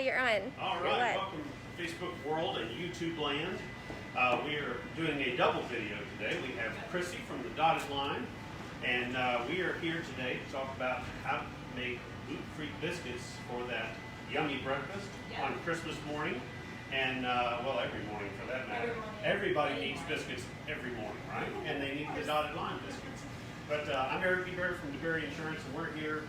you're on. All right, welcome to Facebook world and YouTube land. We are doing a double video today. We have Chrissy from the Dotted Line, and we are here today to talk about how to make gluten-free biscuits for that yummy breakfast on Christmas morning, and well, every morning for that matter. Everybody needs biscuits every morning, right? And they need the Dotted Line biscuits. But I'm Eric from DeBerry Insurance, and we're here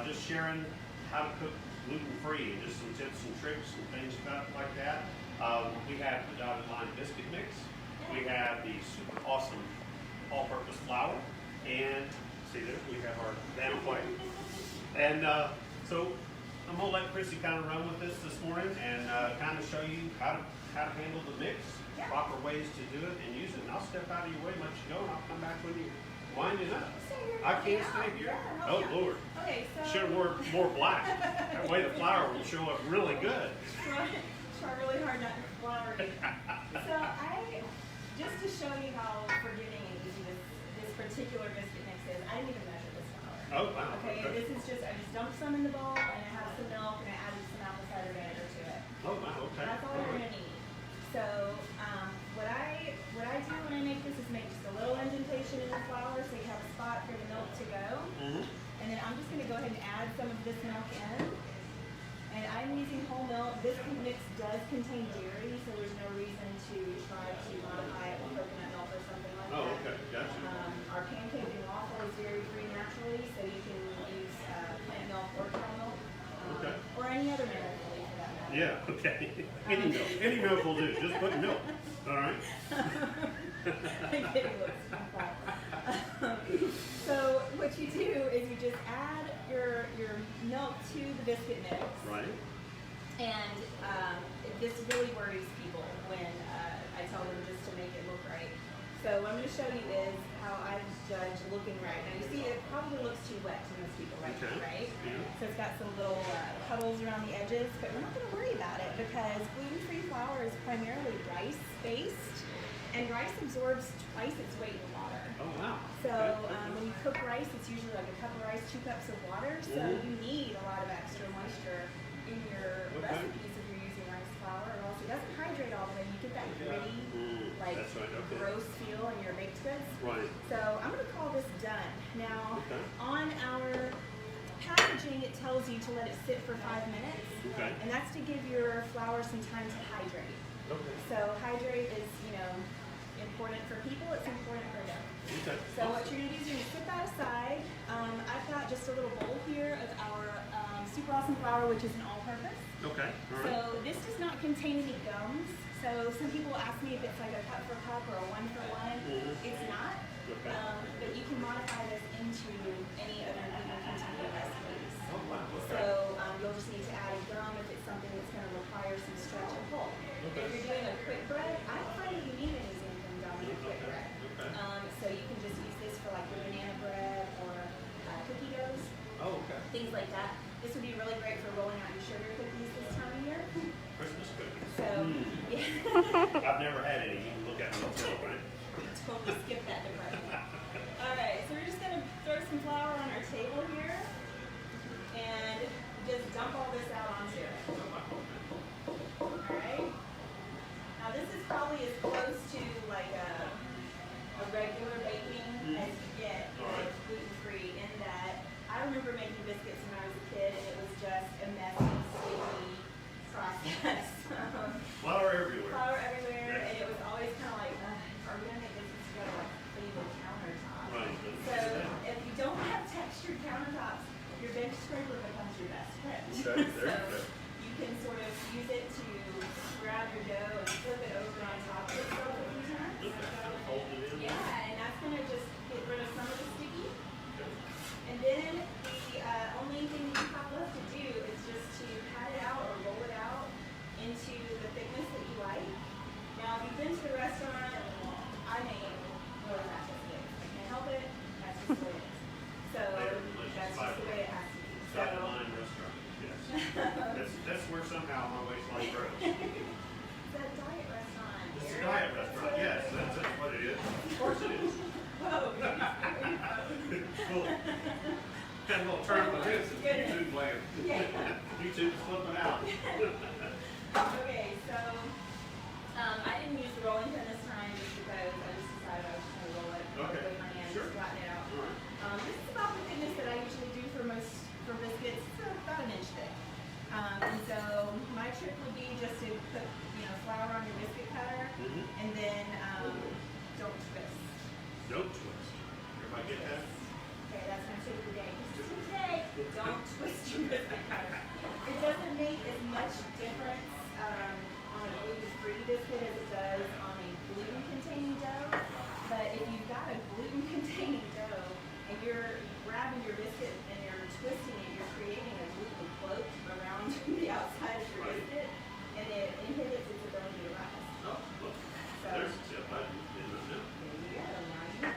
just sharing how to cook gluten-free, and just some tips and tricks and things like that. We have the Dotted Line biscuit mix. We have the super awesome all-purpose flour, and see there, we have our banana white. And so I'm gonna let Chrissy kind of run with this morning and kind of show you how to handle the mix, proper ways to do it and use it. And I'll step out of your way, let you go, and I'll come back when you're winding up. I can't stay here. Oh Lord. Okay, so should have worn more black. That way the flour will show up really good. Try really hard not to flour it. So just to show you how forgiving and easy this particular biscuit mix is, I didn't even measure this flour. Oh wow. Okay, and this is just, I just dumped some in the bowl and I have some milk and I added some apple cider vinegar to it. Oh wow, okay. That's all you're gonna need. So what I do when I make this is make just a little indentation in the flour so you have a spot for the milk to go. And then I'm just going to go ahead and add some of this milk in. And I'm using whole milk. This mix does contain dairy, so there's no reason to try to modify it with coconut milk or something like that. Oh, okay, gotcha. Our pancake and waffle is dairy-free naturally, so you can use plant milk or cow milk. Or any other milk really for that matter. Yeah, okay. Any milk will do. Just put milk. All right. So what you do is you just add your milk to the biscuit mix. Right. And this really worries people when I tell them just to make it look right. So what I'm going to show you is how I judge looking right. Now you see it probably looks too wet to most people right now, right? Yeah. So it's got some little puddles around the edges, but we're not going to worry about it because gluten-free flour is primarily rice-based, and rice absorbs twice its weight in water. Oh wow. So when you cook rice, it's usually like a cup of rice, 2 cups of water, so you need a lot of extra moisture in your recipes if you're using rice flour, or else it doesn't hydrate all the way. You get that gritty, gross feel in your baked goods. Right. So I'm going to call this done. Now, on our packaging, it tells you to let it sit for 5 minutes, and that's to give your flour some time to hydrate. So hydrate is, important for people, it's important for them. So what you're going to do is you're going to set that aside. I've got just a little bowl here of our super awesome flour, which is an all-purpose. Okay. All right. So this does not contain any gums. So some people ask me if it's like a cup for cup or a 1 for 1. It's not. But you can modify this into any other gluten-containing recipes. Oh wow. So you'll just need to add a gum if it's something that's going to require some stretch and pull. If you're doing a quick bread, I don't find that you need anything from gum in a quick bread. So you can just use this for like your banana bread or cookie doughs. Oh, okay. Things like that. This would be really great for rolling out your sugar cookies this time of year. Christmas cookies. So, I've never had any. You can look at me and tell, right? Totally skip that department. Alright, so we're just going to throw some flour on our table here and just dump all this out onto it. Alright? Now this is probably as close to like a regular baking as you get gluten-free, in that I remember making biscuits when I was a kid and it was just a messy, sticky process. Flour everywhere. Flour everywhere, and it was always kind of like, are we going to make biscuits to go to like clean the countertop? Right. So if you don't have textured countertops, your bench scraper becomes your best friend. So you can sort of use it to grab your dough and flip it over on top of itself a few times. Yeah, and that's going to just get rid of some of the sticky. And then the only thing you have left to do is just to pat it out or roll it out into the thickness that you like. Now, if you've been to the restaurant, I make really fat biscuits. I can't help it. That's just the way it is. So that's just the way it has to be. Dotted Line restaurant. Yes. that's where somehow my waistline grows. It's a diet restaurant. It's a diet restaurant. Yes, that's what it is. Of course it is. Whoa. Well, had a little term with this. It's food land. You YouTube is flipping out. Okay, so I didn't use the rolling pin this time just because I just decided I was just going to roll it with my hands, Sure. flatten it out. All right. This is about the thickness that I usually do for biscuits. It's about an inch thick. And so my trick would be just to put flour on your biscuit cutter, and then don't twist. Don't twist. Everybody get that? Okay, that's my tip of the day. Today, don't twist your biscuit cutter. It doesn't make as much difference on a gluten-free biscuit as it does on a gluten-containing dough. But if you've got a gluten-containing dough and you're grabbing your biscuit and you're twisting it, you're creating a gluten cloak around the outside of your biscuit, and it inhibits its ability to rise. Oh, look. So, There's a tip. I didn't know. there you go. Now you know.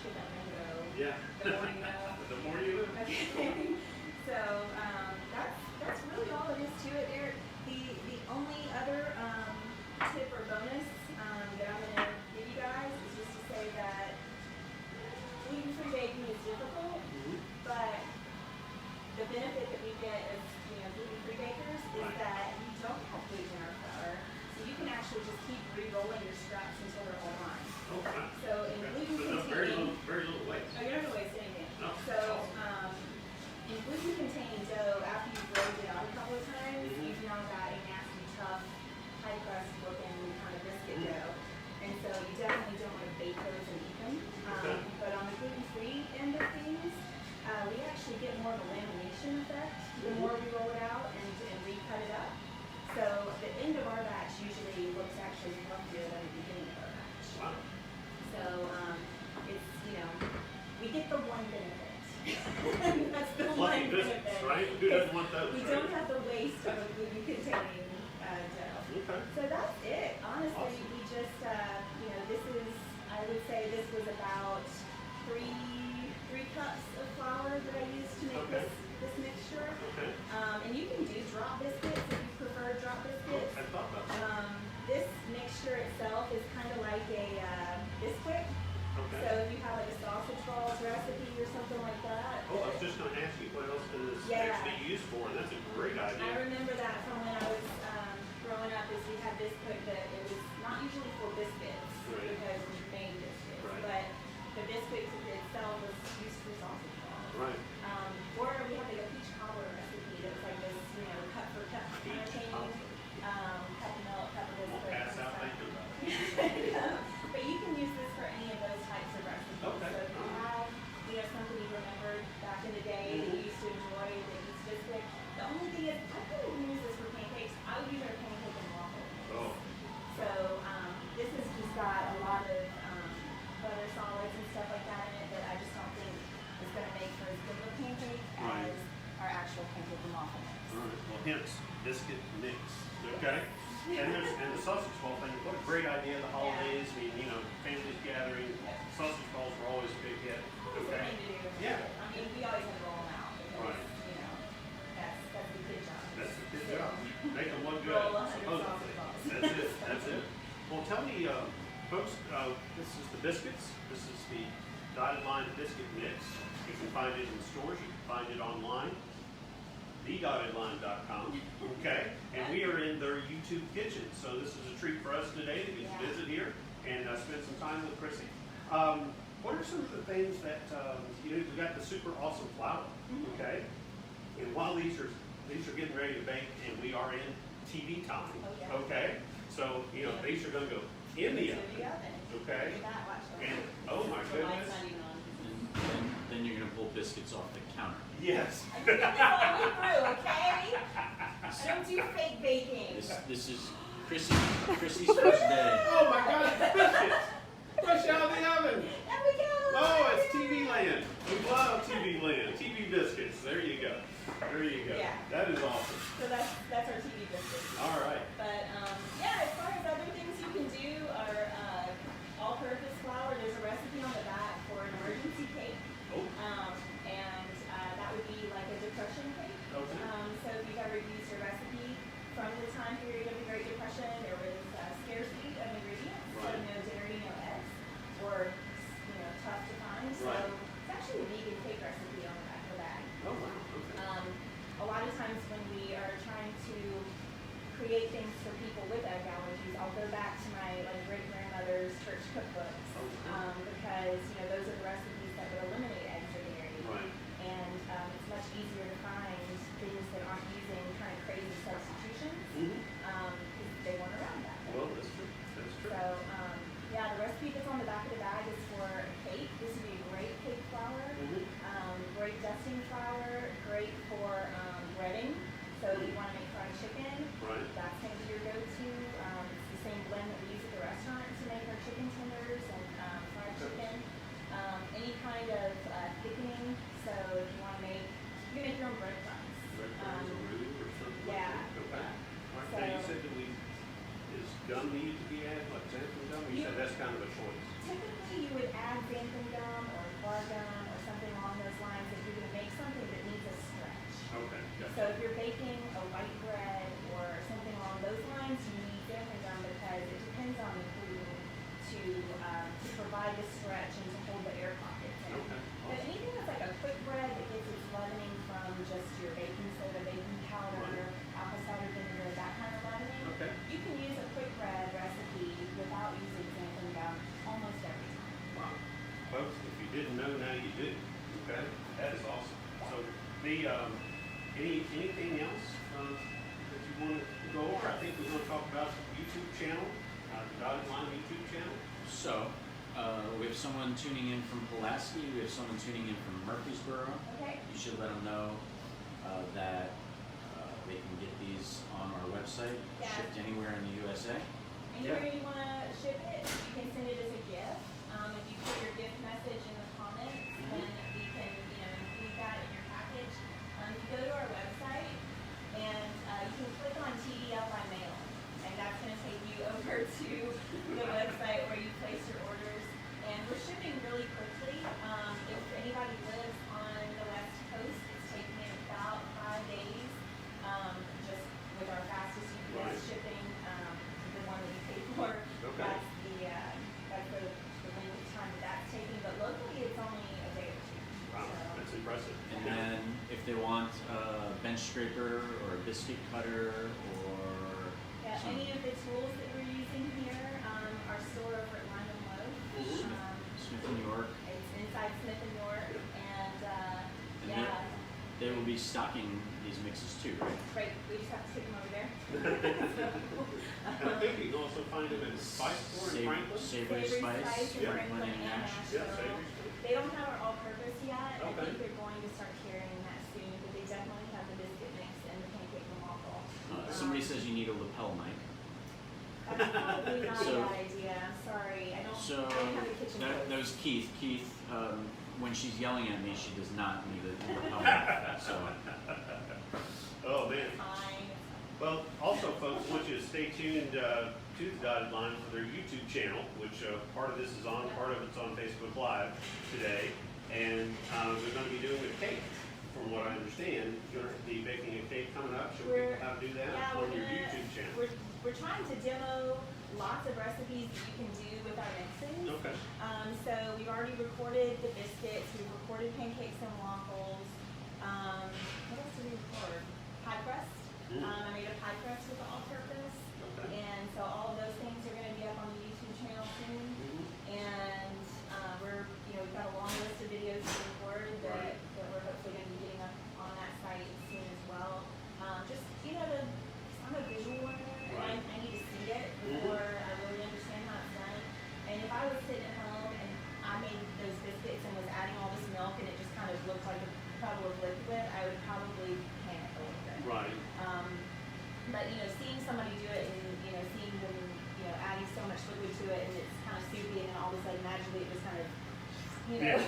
Should that window. Yeah. The more you know. The more you know. Okay. So that's really all it is to it. There, the only other tip or bonus that I'm going to give you guys is just to say that gluten-free baking is difficult, but the benefit that we get as gluten-free bakers is that we don't have gluten in our flour, so you can actually just keep re-rolling your scraps until they're all lined. Oh, wow. So in gluten-containing, very little weight. oh, you're not going to waste anything. No. So in gluten-containing dough, after you've rolled it out a couple of times, you've now got a nasty, tough, high crust looking kind of biscuit dough. And so you definitely don't want to bake those and eat them. But on the gluten-free end of things, we actually get more of a lamination effect the more we roll it out and recut it up. So the end of our batch usually looks actually healthier than the beginning of our batch. Wow. So it's, we get the one benefit. That's the Fluffy one biscuits, benefit. right? Who doesn't want those, We right? don't have the waste of a gluten-containing dough. Okay. So that's it. Honestly, Awesome. we just, this is, I would say this was about three cups of flour that I used to make this mixture. Okay. And you can do drop biscuits if you prefer drop biscuits. I thought about that. This mixture itself is kind of like a biscuit. Okay. So if you have like a sausage balls recipe or something like that. Oh, I was just going to ask you what else can this Yeah. actually be used for, and that's a great I idea. remember that from when I was growing up, is we had biscuit that it was not usually for biscuits Right. because we made biscuits, Right. but the biscuit itself was used for sausage balls. Right. Or we had like a peach cobbler recipe that was like this, cut for cut kind of thing. Peppermint, pepper biscuit. We'll pass kind out of thinking about it. stuff. But you can use this for any of those types of recipes. Okay. So if you have, something you remembered back in the day that you used to enjoy that eats biscuit. The only thing is, I couldn't use this for pancakes. I would use it for pancake and waffle. Oh. So this has just got a lot of butter solids and stuff like that in it that I just don't think is going to make for as good of a pancake Right. as our actual pancake and waffle mix. All right. Well, hence biscuit mix. Okay. And the sausage ball thing. What a great idea! The holidays. I mean, families gathering. Sausage balls were always a big hit. It's the Okay. thing to do. Yeah. I mean, we always had to roll them out because, Right. that's the good job. That's a good job. Make them look good. Roll 100 supposedly. sausage balls. That's it. That's it. Well, tell me, folks. This is the biscuits. This is the dotted line biscuit mix. You can find it in stores. You can find it online. TheDottedLine.com. Okay, and we are in their YouTube kitchen, so this is a treat for us today to get to visit here and spend some time with Chrissy. What are some of the things that we got the super awesome flour, okay? And while these are getting ready to bake, and we are in TV time, okay? So these are going to go in the oven, okay? And oh my goodness, Then you're gonna pull biscuits off the counter. yes. I think this all the way through, okay? I don't do fake baking. This is Chrissy's first day. Oh my God, biscuits! Fresh out of the oven. There we go. Oh, it's TV land. We love TV land. TV biscuits. There you go. There you go. Yeah. That is awesome. So that's our TV biscuits. All right. But as far as other things you can do are all-purpose flour. There's a recipe on the back for an emergency cake. Oh. And that would be like a depression cake. Okay. So if you've ever used a recipe from the time period of the Great Depression, there was scarcity of ingredients, so Right. no dairy, no eggs, or tough to find. So Right. it's actually a vegan cake recipe on the back of the bag. Oh wow. Okay. A lot of times when we are gum need to be added, like xanthan gum? You said that's kind of a choice. Typically, you would add xanthan gum or bar gum or something along those lines if you're going to make something that needs a stretch. Okay. Gotcha. So if you're baking a white bread or something along those lines, you need xanthan gum because it depends on the gluten to provide the stretch and to hold the air pockets in. Okay. But anything that's like a quick bread that gets its leavening from just your baking soda, baking powder, apple cider vinegar, that kind of leavening, Okay. you can use a quick bread recipe without using xanthan gum almost every time. Wow. Folks, if you didn't know, now you do. Okay. That is awesome. So anything else that you want to go over? I think we're going to talk about the YouTube channel, the Dotted Line YouTube channel. So, we have someone tuning in from Pulaski. We have someone tuning in from Murfreesboro. Okay? You should let them know that they can get these on our website, Yeah. shipped anywhere in the USA. Anywhere you want to ship it, you can send it as a gift. If you put your gift message in the comments, then we can, include that in your package. You go to our website, and you can click on TDL by mail, and that's going to take you over to the website where you place your orders. And we're shipping really quickly. If anybody lives on the West Coast, it's taking me about 5 days, just with our fastest UPS Right. shipping, the one that you pay for. Okay. That's the length of time that's taking. But locally, it's only a day or two. Wow, that's impressive. And then if they want a bench scraper or a biscuit cutter or Yeah, some any of the tools that we're using here are stored over at Lyman Loaf. Smith and York, It's inside Smith and York, and and yeah, they will be stocking these mixes too, right? great. We just have to stick them over there. And I think you can also find them in Spice Store in Franklin. Savory Savory Spice, Spice in Yeah. Franklin Franklin and and Nash. Yeah, Nashville. Savory Spice. They don't have our all-purpose yet. I Okay. think they're going to start carrying that soon, but they definitely have the biscuit mix and the pancake and waffle. Somebody says you need a lapel mic. That's probably not So- a bad idea. I'm sorry. I don't So have a kitchen that hook. was Keith. Keith, when she's yelling at me, she does not need a lapel mic. So Oh, man. Fine. Well, also, folks, I want you to stay tuned to the Dotted Line for their YouTube channel, which part of this is on, part of it's on Facebook Live today. And they're going to be doing a cake, from what I understand. You're going to be baking a cake coming up. Show people how to do that Yeah, on we're your gonna, YouTube channel. we're trying to demo lots of recipes that you can do with our mixes. Okay. So we've already recorded the biscuits, we've recorded pancakes and waffles. What else did we record? Pie crust. I made a pie crust with the all-purpose. Okay. And so all of those things are going to be up on the YouTube channel soon. And we've got a long list of videos to record that we're hopefully going to be getting up on that site soon as well. I'm a visual learner, and I need to see it before I really understand how it's done. And if I was sitting at home and I made those biscuits and was adding all this milk and it just kind of looked like a puddle of liquid, I would probably panic a little bit. Right. But seeing somebody do it and seeing them adding so much liquid to it and it's kind of soupy and then all of a sudden magically it just kind of Yeah.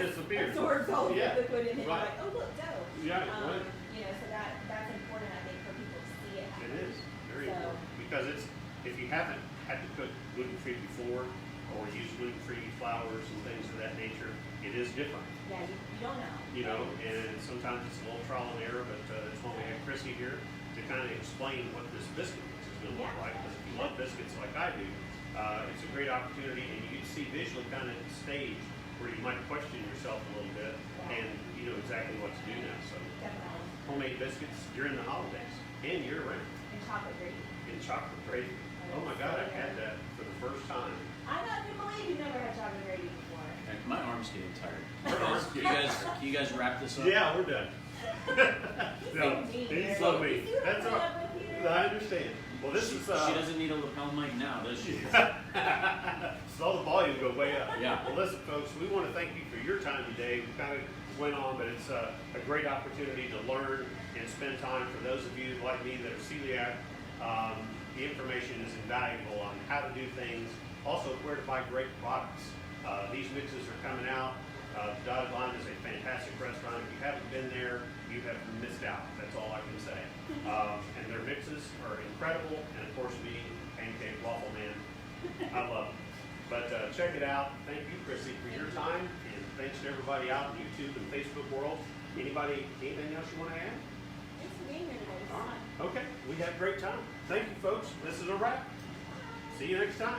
Disappears. absorbs all of Yeah. the liquid and then Right. you're like, oh look, dough. Yeah, right. So that's important I think for people to see it happen. It is very So- important because if you haven't had to cook gluten-free before or use gluten-free flours and things of that nature, it is different. Yeah, you don't know. And sometimes it's a little trial and error, but that's why we have Chrissy here to kind of explain what this biscuit mix is going to look Yeah. like. Because if you love biscuits like I do, it's a great opportunity, and you can see visually kind of the stage where you might question yourself a little bit, and you know exactly what to do now. So Definitely. homemade biscuits during the holidays and year round. And chocolate gravy. In chocolate gravy. Oh my God, I've had that for the first time. I can believe you've never had chocolate gravy before. my arm's getting tired. Your arm's Can you guys wrap this up? Yeah, we're done. No, mean. he's so mean. You see what That's I'm all. putting up with here? I understand. Well, this She is doesn't need a lapel mic now, does she? saw the volume go way up. Yeah. Well, listen, folks, we want to thank you for your time today. We kind of went on, but it's a great opportunity to learn and spend time. For those of you like me that are celiac, the information is invaluable on how to do things, also where to buy great products. These mixes are coming out. Dotted Line is a fantastic restaurant. If you haven't been there, you have missed out. That's all I can say. And their mixes are incredible, and of course, being a pancake waffle man. I love them. But check it out. Thank you, Chrissy, for your time, and thanks to everybody out in YouTube and Facebook world. Anybody, anything else you want to add? Thanks for being here today. It was All fun. right. Okay, we had a great time. Thank you, folks. This is a wrap. See you next time.